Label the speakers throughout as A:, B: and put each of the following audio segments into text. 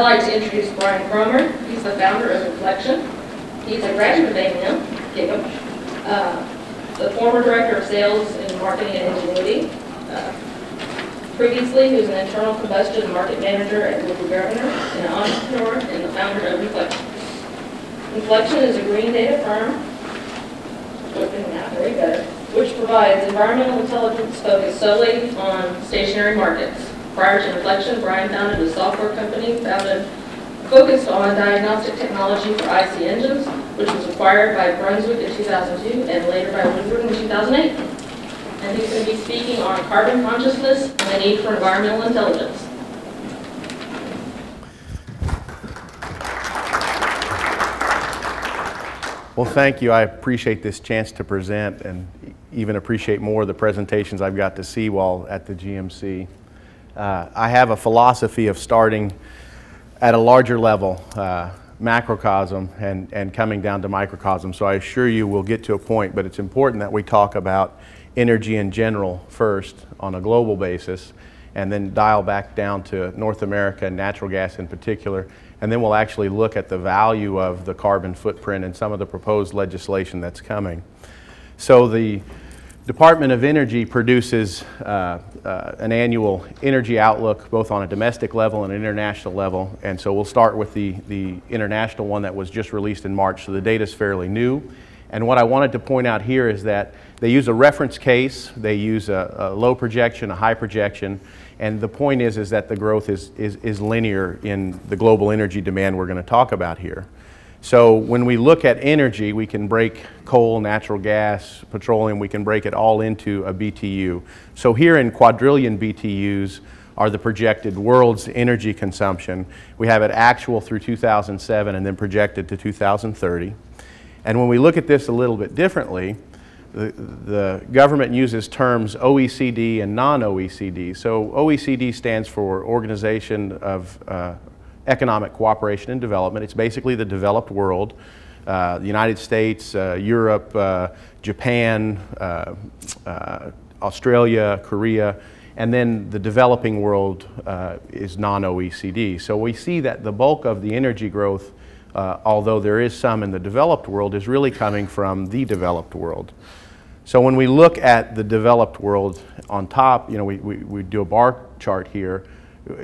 A: I'd like to introduce Brian Cromer. He's the founder of Infleksion. He's a graduate of A&M, the former director of sales in marketing and ingenuity. Previously, he was an internal combustion market manager at Local Governor and an entrepreneur and the founder of Infleksion. Infleksion is a green data firm, which provides environmental intelligence focused solely on stationary markets. Prior to Infleksion, Brian founded a software company focused on diagnostic technology for IC engines, which was acquired by Brunswick in 2002 and later by Woodward in 2008. And he's going to be speaking on carbon consciousness and the need for environmental intelligence.
B: Well, thank you. I appreciate this chance to present and even appreciate more the presentations I've got to see while at the GMC. I have a philosophy of starting at a larger level, macrocosm, and coming down to microcosm. So I assure you we'll get to a point, but it's important that we talk about energy in general first on a global basis, and then dial back down to North America and natural gas in particular, and then we'll actually look at the value of the carbon footprint and some of the proposed legislation that's coming. So the Department of Energy produces an annual energy outlook both on a domestic level and an international level, and so we'll start with the international one that was just released in March, so the data's fairly new. And what I wanted to point out here is that they use a reference case, they use a low projection, a high projection, and the point is that the growth is linear in the global energy demand we're going to talk about here. So when we look at energy, we can break coal, natural gas, petroleum, we can break it all into a BTU. So here in quadrillion BTUs are the projected world's energy consumption. We have it actual through 2007 and then projected to 2030. And when we look at this a little bit differently, the government uses terms OECD and non-OECD. So OECD stands for Organization of Economic Cooperation and Development. It's basically the developed world, the United States, Europe, Japan, Australia, Korea, and then the developing world is non-OECD. So we see that the bulk of the energy growth, although there is some in the developed world, is really coming from the developed world. So when we look at the developed world on top, you know, we do a bar chart here.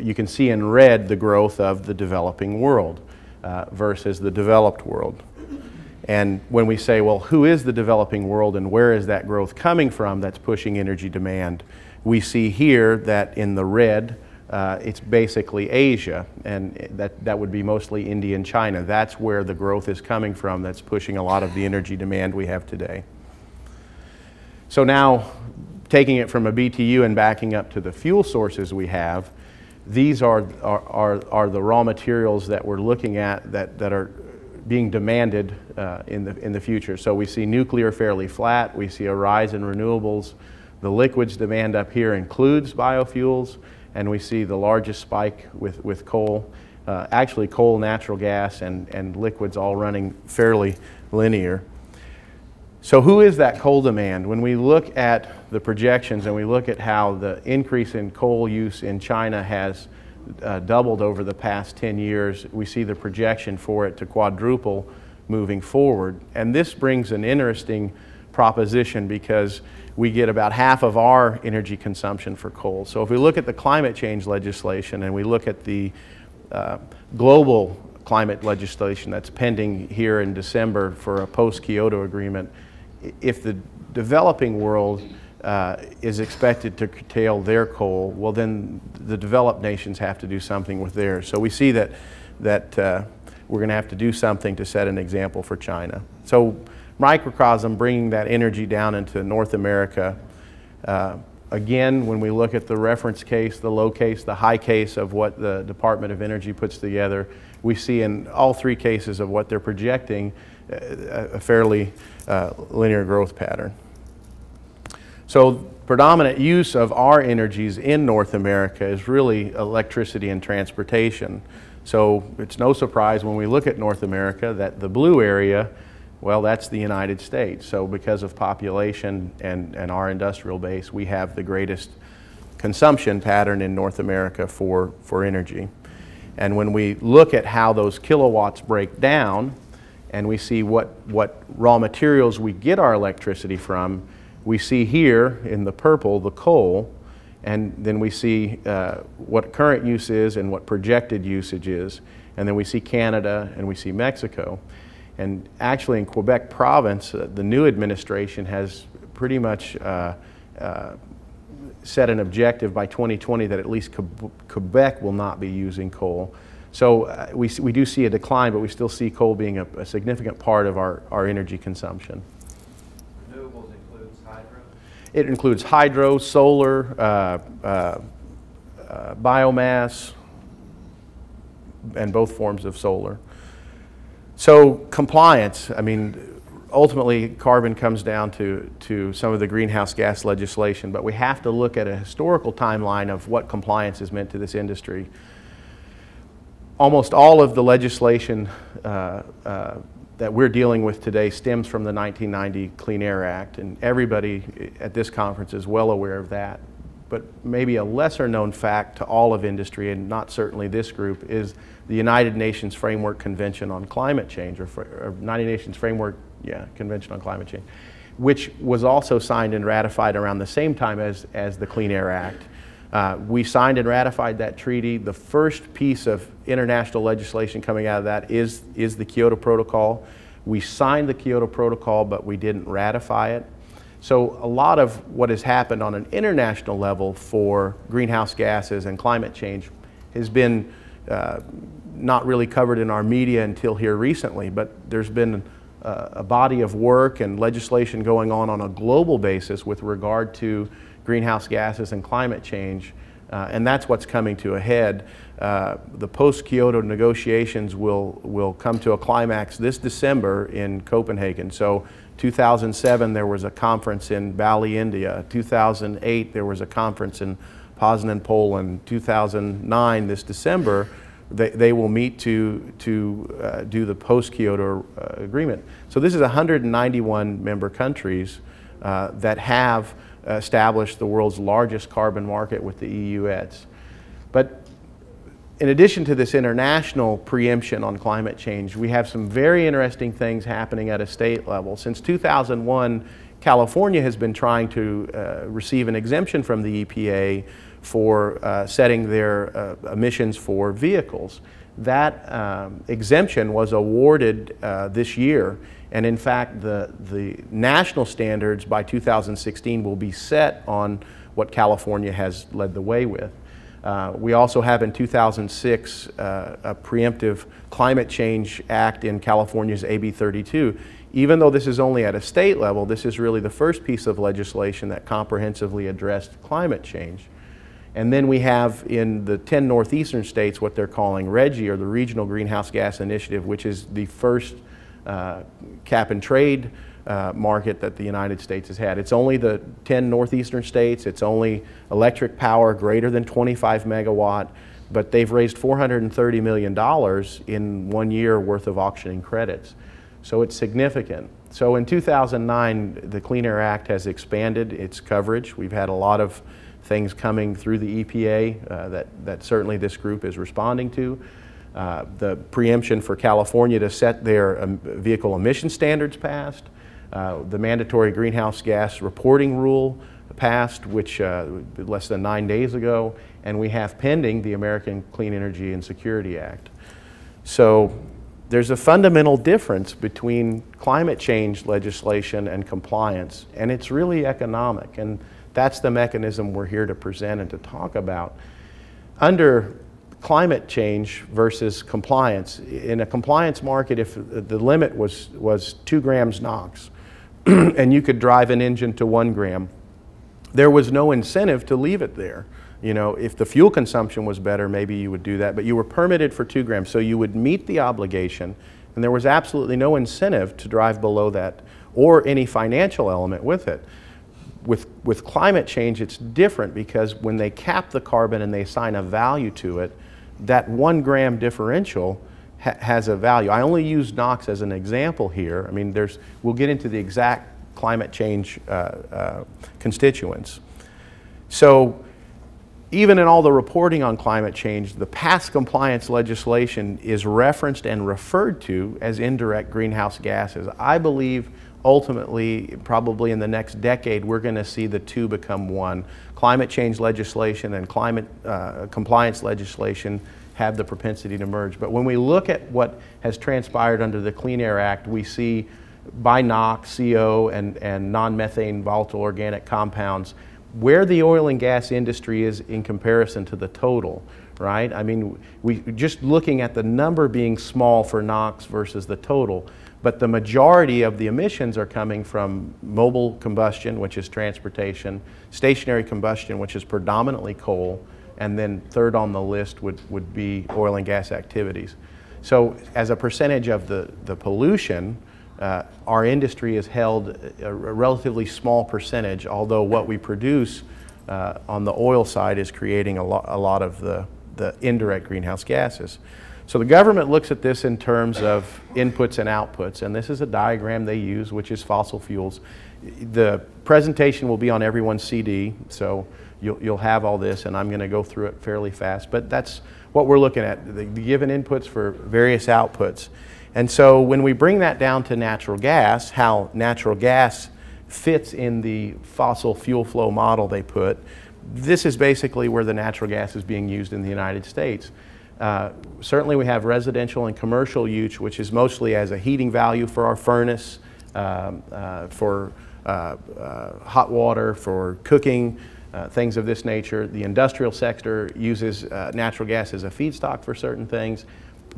B: You can see in red the growth of the developing world versus the developed world. And when we say, well, who is the developing world and where is that growth coming from that's pushing energy demand, we see here that in the red, it's basically Asia, and that would be mostly India and China. That's where the growth is coming from that's pushing a lot of the energy demand we have today. So now, taking it from a BTU and backing up to the fuel sources we have, these are the raw materials that we're looking at that are being demanded in the future. So we see nuclear fairly flat, we see a rise in renewables. The liquids demand up here includes biofuels, and we see the largest spike with coal. Actually coal, natural gas, and liquids all running fairly linear. So who is that coal demand? When we look at the projections and we look at how the increase in coal use in China has doubled over the past 10 years, we see the projection for it to quadruple moving forward. And this brings an interesting proposition because we get about half of our energy consumption for coal. So if we look at the climate change legislation and we look at the global climate legislation that's pending here in December for a post-Kyoto agreement, if the developing world is expected to curtail their coal, well then the developed nations have to do something with theirs. So we see that we're going to have to do something to set an example for China. So microcosm, bringing that energy down into North America. Again, when we look at the reference case, the low case, the high case of what the Department of Energy puts together, we see in all three cases of what they're projecting a fairly linear growth pattern. So predominant use of our energies in North America is really electricity and transportation. So it's no surprise when we look at North America that the blue area, well, that's the United States. So because of population and our industrial base, we have the greatest consumption pattern in North America for energy. And when we look at how those kilowatts break down, and we see what raw materials we get our electricity from, we see here in the purple the coal, and then we see what current use is and what projected usage is, and then we see Canada and we see Mexico. And actually in Quebec province, the new administration has pretty much set an objective by 2020 that at least Quebec will not be using coal. So we do see a decline, but we still see coal being a significant part of our energy consumption.
C: Renewables includes hydro?
B: It includes hydro, solar, biomass, and both forms of solar. So compliance, I mean, ultimately carbon comes down to some of the greenhouse gas legislation, but we have to look at a historical timeline of what compliance has meant to this industry. Almost all of the legislation that we're dealing with today stems from the 1990 Clean Air Act, and everybody at this conference is well aware of that. But maybe a lesser known fact to all of industry, and not certainly this group, is the United Nations Framework Convention on Climate Change, or United Nations Framework, Convention on Climate Change, which was also signed and ratified around the same time as the Clean Air Act. We signed and ratified that treaty. The first piece of international legislation coming out of that is the Kyoto Protocol. We signed the Kyoto Protocol, but we didn't ratify it. So a lot of what has happened on an international level for greenhouse gases and climate change has been not really covered in our media until here recently, but there's been a body of work and legislation going on a global basis with regard to greenhouse gases and climate change, and that's what's coming to a head. The post-Kyoto negotiations will come to a climax this December in Copenhagen. So 2007 there was a conference in Bali, India. 2008 there was a conference in Poznan, Poland. 2009, this December, they will meet to do the post-Kyoto agreement. So this is 191 member countries that have established the world's largest carbon market with the EUETS. But in addition to this international preemption on climate change, we have some very interesting things happening at a state level. Since 2001, California has been trying to receive an exemption from the EPA for setting their emissions for vehicles. That exemption was awarded this year, and in fact the national standards by 2016 will be set on what California has led the way with. We also have in 2006 a preemptive climate change act in California's AB 32. Even though this is only at a state level, this is really the first piece of legislation that comprehensively addressed climate change. And then we have in the 10 northeastern states what they're calling RGGI, or the Regional Greenhouse Gas Initiative, which is the first cap and trade market that the United States has had. It's only the 10 northeastern states. It's only electric power greater than 25 megawatt, but they've raised $430 million in 1 year worth of auctioning credits. So it's significant. So in 2009, the Clean Air Act has expanded its coverage. We've had a lot of things coming through the EPA that certainly this group is responding to. The preemption for California to set their vehicle emission standards passed. The mandatory greenhouse gas reporting rule passed, which less than 9 days ago, and we have pending the American Clean Energy and Security Act. So there's a fundamental difference between climate change legislation and compliance, and it's really economic, and that's the mechanism we're here to present and to talk about. Under climate change versus compliance, in a compliance market, if the limit was 2 grams NOx and you could drive an engine to 1 gram, there was no incentive to leave it there. You know, if the fuel consumption was better, maybe you would do that, but you were permitted for 2 grams, so you would meet the obligation, and there was absolutely no incentive to drive below that or any financial element with it. With climate change, it's different, because when they cap the carbon and they assign a value to it, that 1 gram differential has a value. I only use NOx as an example here. I mean, we'll get into the exact climate change constituents. So even in all the reporting on climate change, the past compliance legislation is referenced and referred to as indirect greenhouse gases. I believe ultimately, probably in the next decade, we're going to see the two become one. Climate change legislation and climate compliance legislation have the propensity to merge. But when we look at what has transpired under the Clean Air Act, we see by NOx, CO, and non-methane volatile organic compounds, where the oil and gas industry is in comparison to the total, right? I mean, we just looking at the number being small for NOx versus the total, but the majority of the emissions are coming from mobile combustion, which is transportation, stationary combustion, which is predominantly coal, and then third on the list would be oil and gas activities. So as a percentage of the pollution, our industry has held a relatively small percentage, although what we produce on the oil side is creating a lot of the indirect greenhouse gases. So the government looks at this in terms of inputs and outputs, and this is a diagram they use, which is fossil fuels. The presentation will be on everyone's CD, so you'll have all this, and I'm going to go through it fairly fast, but that's what we're looking at, the given inputs for various outputs. And so when we bring that down to natural gas, how natural gas fits in the fossil fuel flow model they put, this is basically where the natural gas is being used in the United States. Certainly we have residential and commercial use, which is mostly as a heating value for our furnace, for hot water, for cooking, things of this nature. The industrial sector uses natural gas as a feedstock for certain things.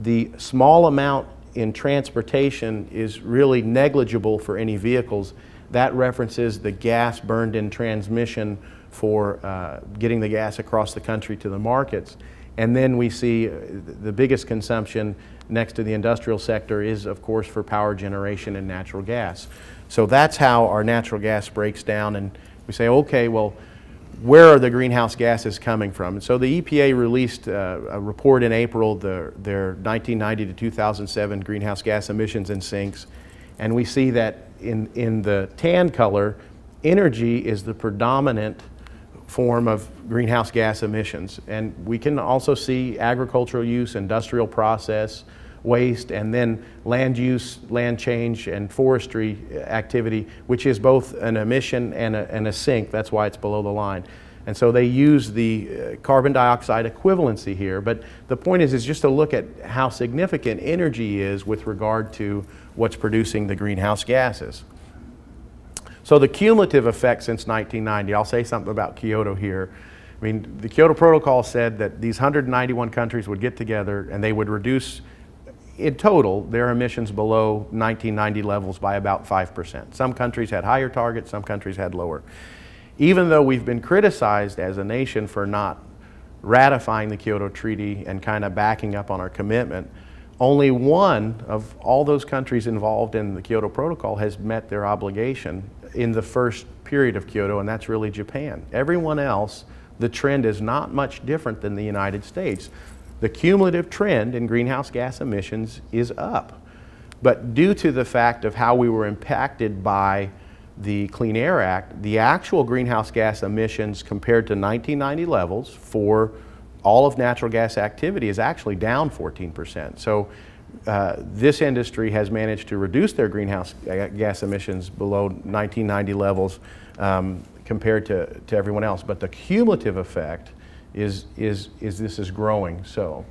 B: The small amount in transportation is really negligible for any vehicles. That references the gas burned in transmission for getting the gas across the country to the markets. And then we see the biggest consumption next to the industrial sector is, of course, for power generation and natural gas. So that's how our natural gas breaks down, and we say, okay, well, where are the greenhouse gases coming from? And so the EPA released a report in April, their 1990 to 2007 greenhouse gas emissions and sinks, and we see that in the tan color, energy is the predominant form of greenhouse gas emissions. And we can also see agricultural use, industrial process, waste, and then land use, land change, and forestry activity, which is both an emission and a sink. That's why it's below the line. And so they use the carbon dioxide equivalency here. But the point is just to look at how significant energy is with regard to what's producing the greenhouse gases. So the cumulative effect since 1990, I'll say something about Kyoto here. I mean, the Kyoto Protocol said that these 191 countries would get together and they would reduce, in total, their emissions below 1990 levels by about 5%. Some countries had higher targets, some countries had lower. Even though we've been criticized as a nation for not ratifying the Kyoto Treaty and kind of backing up on our commitment, only one of all those countries involved in the Kyoto Protocol has met their obligation in the first period of Kyoto, and that's really Japan. Everyone else, the trend is not much different than the United States. The cumulative trend in greenhouse gas emissions is up. But due to the fact of how we were impacted by the Clean Air Act, the actual greenhouse gas emissions compared to 1990 levels for all of natural gas activity is actually down 14%. So this industry has managed to reduce their greenhouse gas emissions below 1990 levels compared to everyone else. But the cumulative effect is this is growing. So